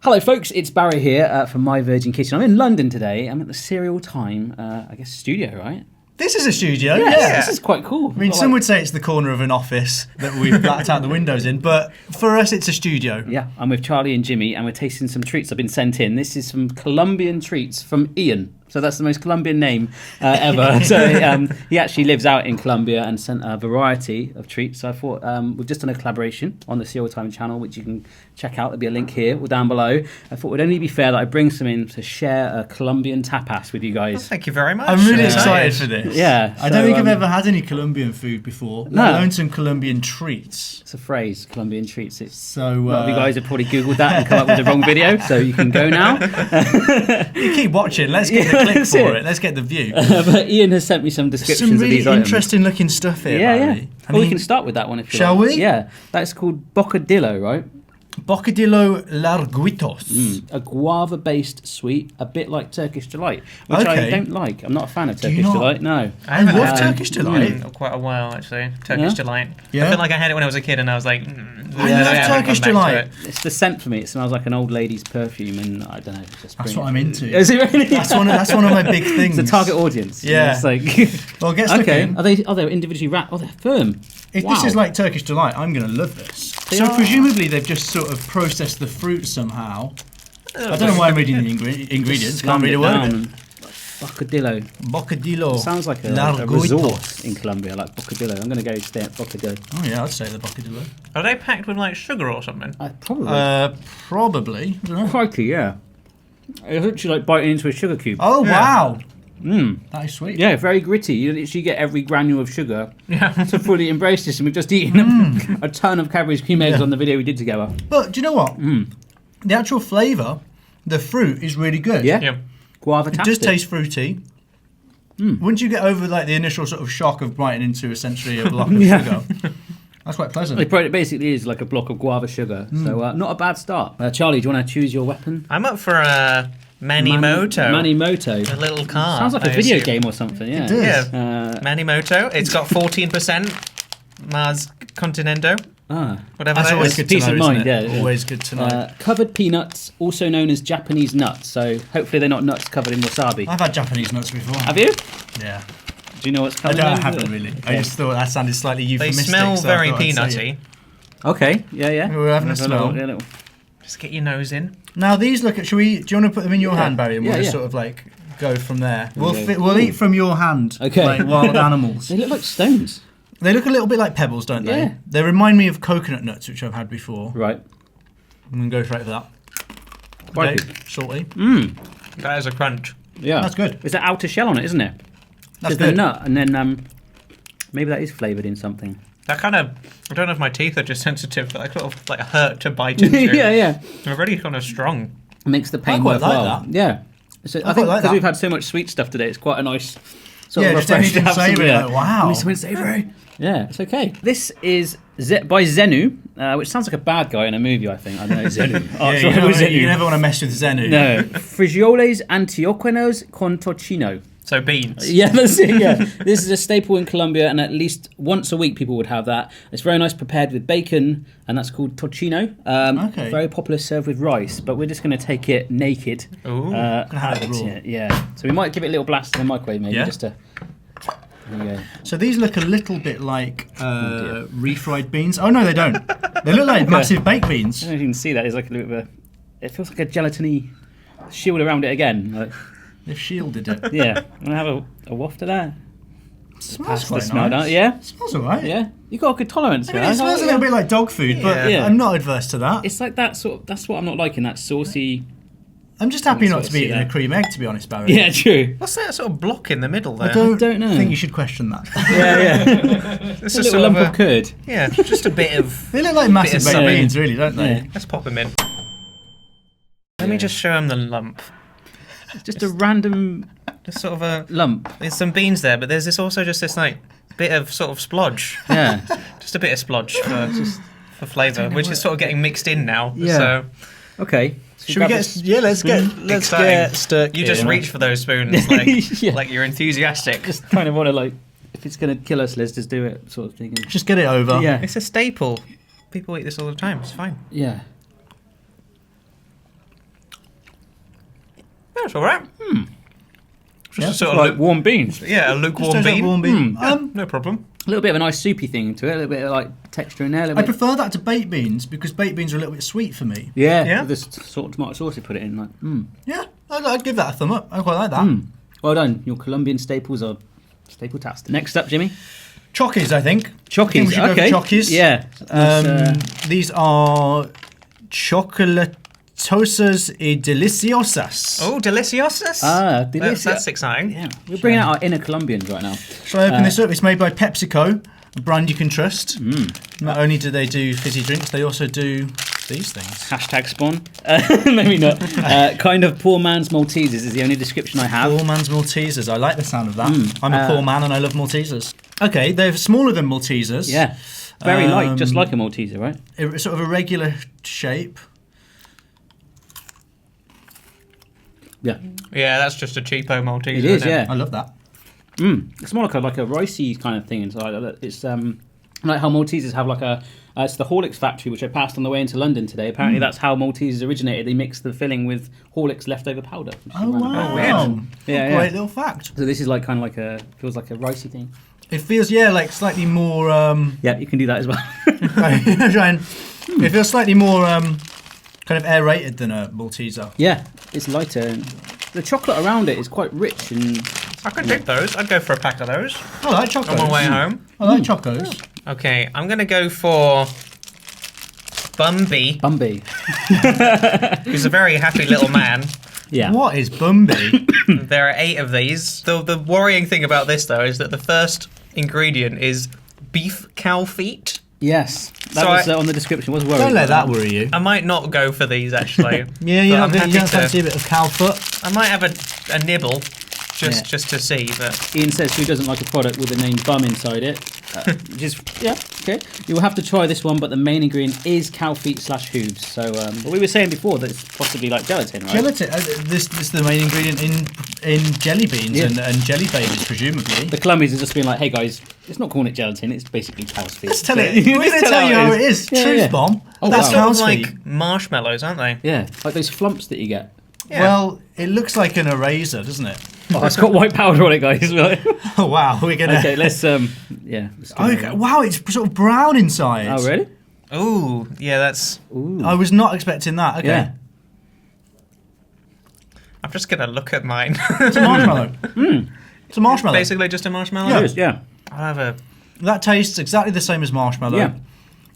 Hello folks, it's Barry here from My Virgin Kitchen. I'm in London today. I'm at the Cereal Time, studio, right? This is a studio, yes, yeah. This is quite cool. I mean, some would say it's the corner of an office that we've blacked out the windows in, but for us it's a studio. Yeah, I'm with Charlie and Jimmy and we're tasting some treats I've been sent in. This is some Colombian treats from Ian. So that's the most Colombian name ever. So he actually lives out in Colombia and sent a variety of treats. So I thought we've just done a collaboration on the Cereal Time channel, which you can check out. There'll be a link here or down below. I thought it would only be fair that I bring some in to share a Colombian tapas with you guys. Well, thank you very much. I'm really excited for this. Yeah. I don't think I've ever had any Colombian food before. No. Let alone some Colombian treats. It's a phrase, Colombian treats. So a lot of you guys have probably Googled that and come up with the wrong video, so you can go now. You keep watching. Let's get the click for it. Let's get the view. But Ian has sent me some descriptions Some really of these items. interesting looking stuff here, Barry. Well, we can start with that one if you Shall like. we? Yeah. That's called bocadillo, right? Bocadillo larguitos. A guava-based sweet, a bit like Turkish Delight, which I Okay. don't like. I'm not a fan of Do you Turkish not? Delight, no. I love Turkish Delight. For quite a while, actually. Turkish Yeah? Delight. Yeah? I feel like I had it when I was a kid and I was like... I love Turkish Delight. It's the scent for me. It smells like an old lady's perfume, and I don't know. Just That's what I'm into. Is it really? That's one of my big things. It's a target audience. Yeah. It's like... Well, get stuck okay. in. Are they individually wrapped? Oh, they're firm. If Wow. this is like Turkish Delight, I'm going to love this. They So are- presumably they've just sort of processed the fruit somehow. I don't know why I'm reading the ingredients. Can't read a word of it. Bocadillo. Bocadillo. Sounds like a larguitos. resort in Colombia, like Bocadillo. I'm going to go stay at Bocadillo. Oh yeah, I'd say the bocadillo. Are they packed with like sugar or something? Probably. Probably. I don't know. Crikey, yeah. It's literally like biting into a sugar cube. Oh Yeah. wow, Mm. that is sweet. Yeah, very gritty. You literally get every granule of sugar Yeah. to fully embrace this, and we've just eaten a ton of Cadbury's cream eggs Yeah. on the video we did together. But do you know what? The actual flavour, the fruit is really good. Yeah? Yeah. Guava It does taste fruity. Once you get over like the initial sort of shock of biting into essentially a block of Yeah. sugar, that's quite pleasant. It basically is like a block of guava sugar, so not a bad start. Charlie, do you want to choose your weapon? I'm up for a Manimoto. Manimoto. A little car. Sounds like a I video assume. game or something, yeah. It does. Yeah. Manimoto. It's got 14% Mars Continento. Whatever That's that always is. good to Peace know, of isn't mind, it? yeah. Always good to know. Covered peanuts, also known as Japanese nuts. So hopefully they're not nuts covered in wasabi. I've had Japanese nuts before. Have you? Yeah. Do you know what's I covered? don't in? haven't really. I just thought that sounded slightly They euphemistic. smell so I very thought I'd say it. peanutty. Okay, yeah. We're having a smell. little. Just get your nose in. Now these look at. Do you want to put them in your Yeah. hand, Barry? And we'll Yeah, just yeah. sort of like go from there. Okay. We'll eat from your hand. Okay. Like wild animals. They look like stones. They look a little bit like pebbles, don't they? Yeah. They remind me of coconut nuts, which I've had before. Right. I'm gonna go straight for that. Quite Okay, salty. That is a crunch. Yeah. That's good. There's an outer shell on it, isn't it? That's There's the good. nut, and then maybe that is flavoured in something. That kind of, I don't know if my teeth are just sensitive, but I sort of like hurt to bite into. yeah. They're really kind of strong. Makes the pain I quite like worthwhile. that. Yeah. So I quite think like because that. we've had so much sweet stuff today, it's quite a nice sort Yeah, of just refresh to anything have some, savoury, yeah. like, wow. Something savoury. Yeah, it's okay. This is by Zenu, which sounds like a bad guy in a movie, I think. I don't know, Zenu. Yeah, you never want to mess with Zenu. No. Frijoles antioquenos con tocino. So beans. Yeah, that's it, yeah. This is a staple in Colombia, and at least once a week people would have that. It's very nice, prepared with bacon, and that's called tocino. Okay. Very popular, served with rice, but we're just going to take it naked. Ooh. Gonna have it raw. Yeah. So we might give it a little blast in the microwave, maybe, Yeah. just to... There you go. So these look a little bit like refried beans. Oh no, they don't. They look like massive baked I beans. don't know if you can see that. There's like a little bit of a... It feels like a gelatiny shield around it again. Like, They've shielded it. yeah. I'm going to have a waft of that. Smells Pass the quite smell nice. down. Yeah? Smells alright. Yeah. You've got a good tolerance. I mean, it guys. smells a little bit like dog food, but Yeah. I'm not adverse to that. It's like that sort of... That's what I'm not liking, that saucy... I'm just happy not sort to of be see eating a that. cream egg, to be honest, Barry. Yeah, true. What's that sort of block in the middle there? I don't know. think you should question that. Yeah. It's A just little sort lump of of curd. yeah, just a bit of. They look like massive of baked something. beans, really, don't they? Yeah. Let's pop them in. Let me just show him the lump. It's just a random Just sort of a. lump. There's some beans there, but there's also just this like bit of sort of splodge. Yeah. Just a bit of splodge for flavour, which is sort of getting mixed in now. Yeah. So Okay. Should we get? Yeah, let's get exciting. stuck. You just in. reach for those spoons like Yeah. like you're enthusiastic. Just kind of want to like, if it's going to kill us, let's just do it sort of thing. Just get it over. Yeah. It's a staple. People eat this all the time. It's fine. Yeah. That's all right. Just a sort Like of warm beans. a lukewarm Just bean. warm bean. No problem. A little bit of a nice soupy thing to it. A little bit of like texture in there. A little I bit. prefer that to baked beans because baked beans are a little bit sweet for me. Yeah. Yeah. With this sort of tomato sauce you put it in. Like, Yeah, I'd give that a thumb up. I quite like that. Well done. Your Colombian staples are staple-tastic. Next up, Jimmy. Chockies, I think. Chockies. I think we should Okay. go for chockies. Yeah. These are chocolatosas y deliciosas. Oh, deliciosas. Delicious. That's exciting. Yeah. We're bringing out our inner Colombians right now. Shall I open this up? It's made by PepsiCo, a brand you can trust. Not only do they do fizzy drinks, they also do these things. Hashtag spawn. Maybe not. Kind of poor man's Maltesers is the only description I have. Poor man's Maltesers. I like the sound of that. I'm a poor man and I love Maltesers. Okay, they're smaller than Maltesers. Yeah. Very light, just like a Malteser, right? Sort of a regular shape. Yeah. Yeah, that's just a cheapo Malteser. It is, isn't yeah. I love that. It's more like a ricey kind of thing inside. It's like how Maltesers have like a. It's the Horlicks factory, which I passed on the way into London today. Apparently, that's how Maltesers originated. They mix the filling with Horlicks leftover powder. Oh, wow. Yeah, Great yeah. little fact. So this is like kind of like feels like a ricey thing. It feels, like slightly more... Yeah, you can do that as well. It feels slightly more kind of aerated than a Malteser. Yeah, it's lighter. And the chocolate around it is quite rich and... I could take those. I'd go for a pack of those I like chocos. on my way home. I like chocos. Okay, I'm going to go for Bumby, Bumby. who's a very happy little man. Yeah. What is Bumby? There are 8 of these. The worrying thing about this, though, is that the first ingredient is beef cow feet. Yes. That So was on the description. Was worried. Don't let about that worry you. I might not go for these, actually. Yeah, you But I'm don't happy fancy a to. bit of cow foot? I might have a nibble Yeah. just to see, but Ian says who doesn't like a product with the name bum inside it. Which is, yeah, okay. You will have to try this one, but the main ingredient is cow feet / hooves. So, but we were saying before that it's possibly like gelatin, right? Gelatin. This is the main ingredient in jelly beans Yeah. and jelly babies, presumably. The Colombians have just been like, hey guys, it's not calling it gelatin, it's basically cow's feet. Let's tell it. So- We're going to tell you how it is. Yeah, Truth yeah. bomb. Oh, That's wow. cow's like feet. marshmallows, aren't they? Yeah, like those flumps that you get. Yeah. Well, it looks like an eraser, doesn't it? Oh, it's got white powder on it, guys. Oh, wow. We're going to... Okay, let's yeah. Let's give it a Okay, go. wow, it's sort of brown inside. Oh, really? Ooh, yeah, that's. Ooh. I was not expecting that. Okay. Yeah. I'm just gonna look at mine. It's a marshmallow. It's a marshmallow. Basically, just a marshmallow. Yeah. It is, yeah. I'll have a. That tastes exactly the same as marshmallow. Yeah.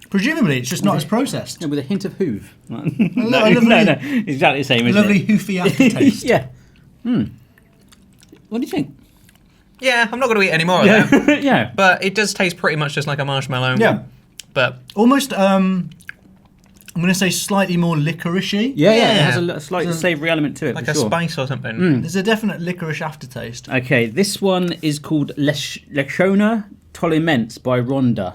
Presumably, it's just not as processed. Yeah, with a hint of hoove. no, lovely- no, exactly the same, isn't Lovely it? hoofy aftertaste. Yeah. What do you think? Yeah, I'm not gonna eat any more of that. Yeah. But it does taste pretty much just like a marshmallow. Yeah. But Almost, I'm going to say slightly more licoricey. Yeah, yeah, it Yeah. has a slight savoury element to it, like for a sure. spice or something. There's a definite licorice aftertaste. Okay, this one is called Lechona Toliment by Rhonda.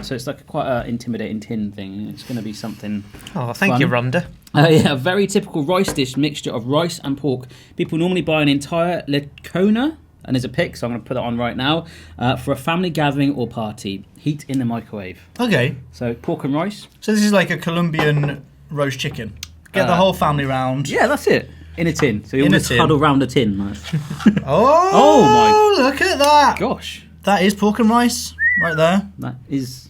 So it's like quite an intimidating tin thing. It's going to be something. Oh, thank fun. you, Rhonda. Yeah, a very typical rice dish mixture of rice and pork. People normally buy an entire Lechona, and there's a pic, so I'm going to put that on right now, for a family gathering or party. Heat in the microwave. Okay, So pork and rice. so this is like a Colombian roast chicken. Get the whole family round. Yeah, that's it. In a tin. So you all In a just tin. huddle round a tin. Like. Oh, look at that. Gosh, That is pork and rice right there. that is.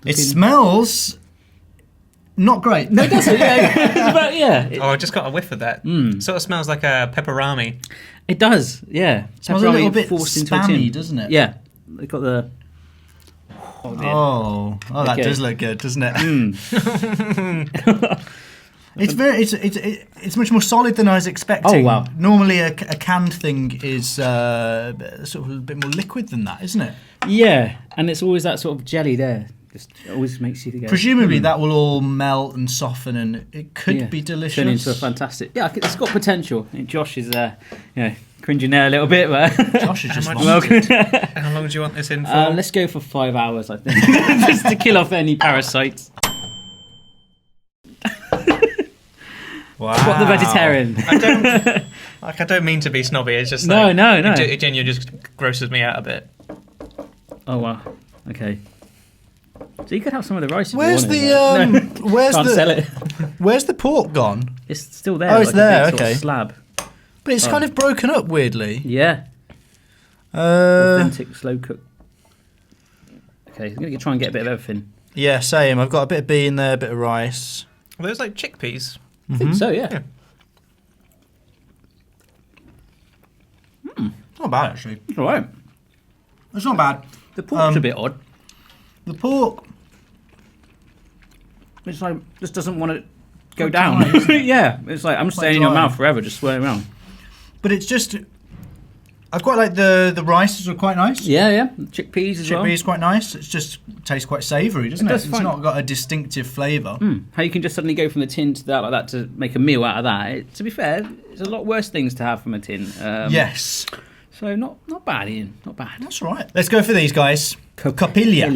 It smells not great. No, it doesn't. Yeah, but yeah, Oh, I just got a whiff of that. Sort of smells like a pepperami. it does. Yeah, Smells a Pepperoni little bit forced into a spammy, tin. doesn't it? Yeah, they got the. Oh, dear. Oh, that Okay. does look good, doesn't it? It's very, it's much more solid than I was expecting. Oh, wow. Normally, a canned thing is sort of a bit more liquid than that, isn't it? Yeah, and it's always that sort of jelly there. Just always makes you go. Presumably, that will all melt and soften, and it could Yeah, be delicious. Turn into a fantastic. Yeah, it's got potential. I think Josh is, cringing there a little bit, but. Josh is just much- vomited. How long do you want this in for? Let's go for 5 hours, I think, just to kill off any parasites. Wow. What the vegetarian? I don't mean to be snobby. It's just No, like, no. It genuinely just grosses me out a bit. Oh wow. Okay. So you could have some of the rice. If Where's you the wanted, but no. where's Can't the sell it. Where's the pork gone? It's still there. Oh, it's like there, A big sort of okay. slab. But it's kind of broken up weirdly. Yeah. Authentic slow cook. Okay, I'm going to try and get a bit of everything. Yeah, same. I've got a bit of bean there, a bit of rice. Are those like chickpeas? I think so, yeah. It's not bad, actually. All right. It's not bad. The pork's a bit odd. The pork... It's like, just doesn't want to go down. Yeah, it's like, I'm staying in your dry. mouth forever, just swirling around. But it's just... I quite like the rices are quite nice. Yeah, yeah. Chickpeas as well. Chickpeas quite nice. It just tastes quite savoury, doesn't it? does It's fine. not got a distinctive flavour. How you can just suddenly go from the tin to that like that to make a meal out of that. To be fair, there's a lot worse things to have from a tin. Yes. So not bad, Ian. Not bad. That's right. Let's go for these guys. Copilia.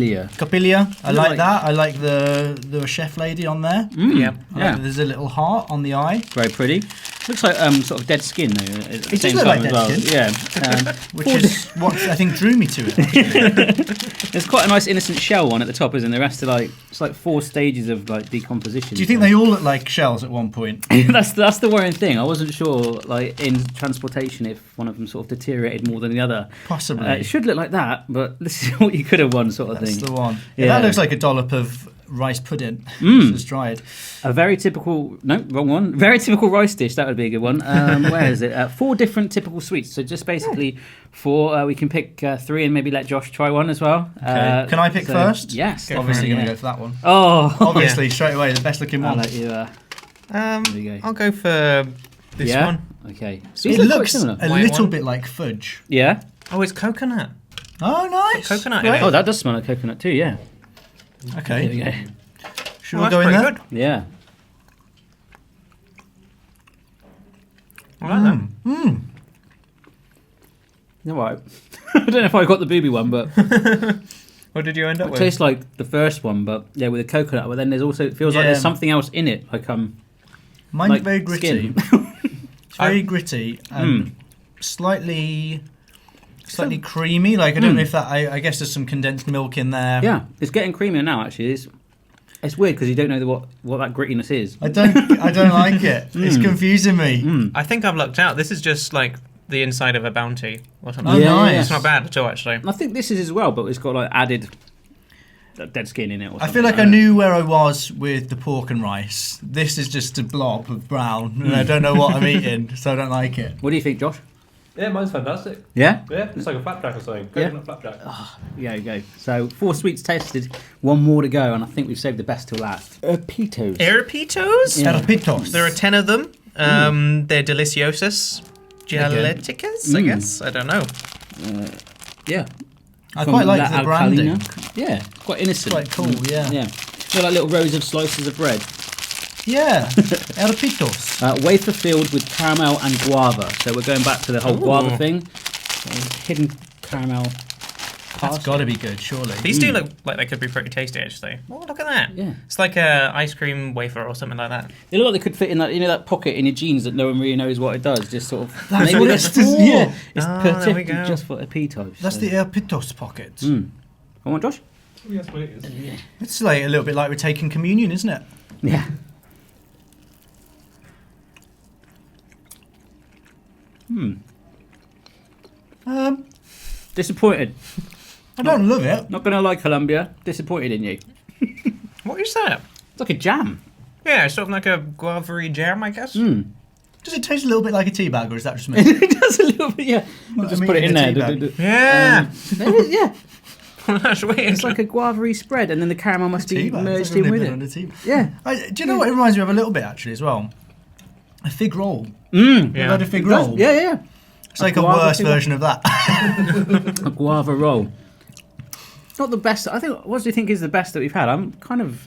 I like that. I like the chef lady on there. Yeah. Yeah. There's a little heart on the eye. Very pretty. Looks like sort of dead skin though. At the It same does look time like as well. dead skin. Yeah. Which is what I think drew me to it. Actually. There's quite a nice innocent shell one at the top, isn't there? The rest are like it's like 4 stages of like decomposition. Do you think they all look like shells at one point? that's the worrying thing. I wasn't sure like in transportation if one of them sort of deteriorated more than the other. Possibly. It should look like that, but this is what you could have won, sort of That's thing. the one. Yeah. That looks like a dollop of rice pudding. It's dried. A very typical, no, wrong one. Very typical rice dish. That would be a good one. Where is it? 4 different typical sweets. So just basically 4. We can pick 3 and maybe let Josh try one as well. Okay. Can I pick first? Yes. Obviously definitely, going to yeah. go for that one. Oh, Obviously, straight away, the best looking I'll one. let you. There you go. I'll go for this Yeah? one. Okay. It These look quite looks similar. a White little one. bit like fudge. Yeah. Oh, it's coconut. Oh, nice. Coconut in Great. it. Oh, that does smell like coconut too. Yeah. Okay. There we go. Should Well, we go in that's there? pretty good. Yeah. I like that. All right. I don't know if I got the booby one, but What did you end up it with? tastes like the first one, but yeah, with a coconut. But then there's also it feels like Yeah. there's something else in it, like Mine's like very gritty. skin. It's very gritty and slightly creamy. Like I don't know if that. I guess there's some condensed milk in there. Yeah, it's getting creamier now. Actually, it's weird because you don't know what that grittiness is. I don't like it. It's confusing me. I think I've lucked out. This is just like the inside of a bounty or something. Oh, Yeah, nice. yeah. It's not bad at all, actually. And I think this is as well, but it's got like added dead skin in it. Or I something feel like I that. knew where I was with the pork and rice. This is just a blob of brown, and I don't know what I'm eating, so I don't like it. What do you think, Josh? Yeah, mine's fantastic. Yeah. Yeah, it's like a flapjack or something. Yeah. Coconut flapjack. Yeah, you go. So 4 sweets tasted, 1 more to go, and I think we've saved the best till last. Pitos. Aeropitos? Yeah. Terpitos. There are 10 of them. They're deliciosos. Gelaticas, I guess. I don't know. Yeah. I From quite like La the branding. Alcalina. Yeah, quite innocent. Quite cool, yeah. Yeah. They're like little rows of slices of bread. Yeah, Terpitos. Wafer filled with caramel and guava. So we're going back to the whole guava thing. So hidden caramel. That's got to be good, surely. These do look like they could be pretty tasty, actually. Oh, look at that. Yeah. It's like a ice cream wafer or something like that. They look like they could fit in that, that pocket in your jeans that no one really knows what it does. Just sort of. That's maybe what that's it's for. Yeah, it's Oh, there we particularly go. just for a pitos. That's the Terpitos pocket. Come on, Josh. Yes, but it is. It's like a little bit like we're taking communion, isn't it? Yeah. Disappointed. I don't love it. Not gonna lie, Colombia. Disappointed in you. What is that? It's like a jam. Yeah, it's sort of like a guava jam, I guess. Does it taste a little bit like a tea bag, or is that just me? It does a little bit, yeah. We'll just I'm put it in eating there. a tea bag. Yeah. There is, yeah. That's weird. It's like a guava spread, and then the caramel must be Tea bag. merged It's like in with a nibble on it. a tea bag. Yeah. Do you know what it reminds me of a little bit, actually, as well? A fig roll. Mm. You've had a fig It does, roll? Yeah, yeah. It's like a guava worse fig roll. version of that. A guava roll. Not the best. I think. What do you think is the best that we've had? I'm kind of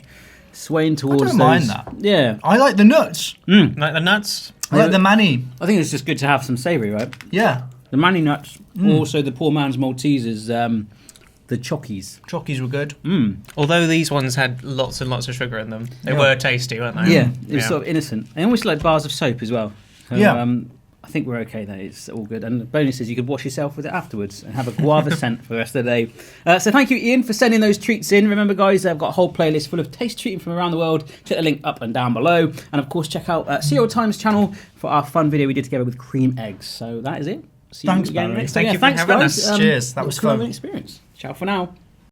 swaying towards. don't mind those- that. Yeah. I like the nuts. Like the nuts. I like the mani. I think it's just good to have some savoury, right? Yeah. The mani nuts, also the poor man's Maltesers, the chockies. Chockies were good. Although these ones had lots and lots of sugar in them. They Yeah. were tasty, weren't they? Yeah, it was sort of innocent. And almost like bars of soap as well. So, Yeah. I think we're okay though. It's all good. And the bonus is you could wash yourself with it afterwards and have a guava scent for the rest of the day. So thank you, Ian, for sending those treats in. Remember, guys, I've got a whole playlist full of taste treating from around the world. Check the link up and down below. And of course, check out Cereal Times channel for our fun video we did together with cream eggs. So that is it. See Thanks, you again Barry. next time. Thank you for Thanks, having guys. us. Cheers, that it was a Colombian fun. experience. Ciao for now.